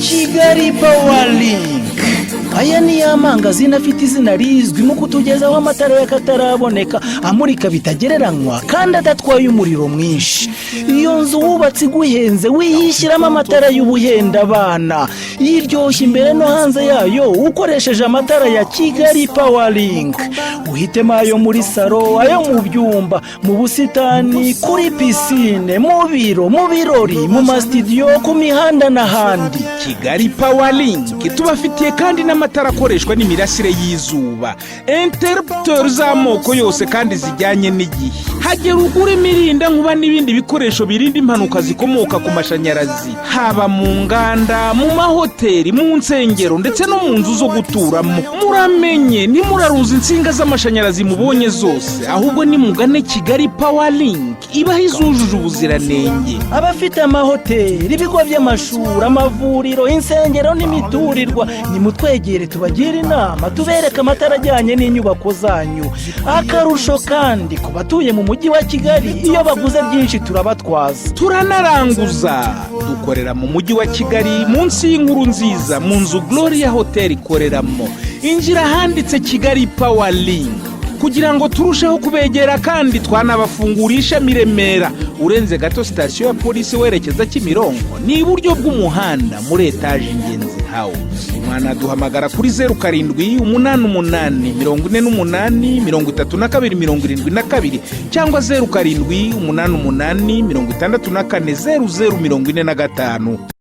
Kigali Power Link. Aya ni ya mangazini afite izina rizwi mu kutugezaho amatara y'akataraboneka amurika bitagereranywa kandi adatwaye umuriro mwinshi. Iyo nzu wubatse iguhenze wiyishyiramo amatara y'ubuhenda abana, yiryoshye imbere no hanze yayo ukoresheje amatara ya Kigali Power Link. Uhitemo ayo muri salo, ayo mu byumba, mu busitani, kuri pisine, mu biro, mu birori, mu mastudio, ku mihanda n'ahandi. Kigali Power Link tubafitiye kandi n'amatara akoreshwa n'imirasire y'izuba, interrupteur z'amoko yose kandi zijyanye n'igihe. Hagera ugura imirinda nkuba n'ibindi bikoresho birinda impanuka zikomoka ku mashanyarazi, haba mu nganda, mu mahoteli, mu nsengero ndetse no mu nzu zo guturamo. Muramenye ntimuraruza insinga z'amashanyarazi mubonye zose, ahubwo nimugane Kigali Power Link ibaha izujuje ubuziranenge. Abafite amahoteli, ibigo by'amashuri, amavuriro, insengero n'imiturirwa, nimutwegere tubagira inama, tubereke amatara ajyanye n'inyubako zanyu. Akarusho kandi ku batuye mu mujyi wa Kigali, iyo baguze byinshi turabatwaza. Turanaranguza, dukorera mu mujyi wa Kigali munsi y'inkuru nziza mu nzu Gloria Hotel ikoreramo. Injira handitse Kigali Power Link kugira ngo turusheho kubegera, kandi twanabafungurisha Miremera urenze gato station ya polisi werekeza Kimironko, ni iburyo bw'umuhanda muri etage Ingenzi House. Mwanaduhamagara kuri 0788483272 cyangwa 0788640045.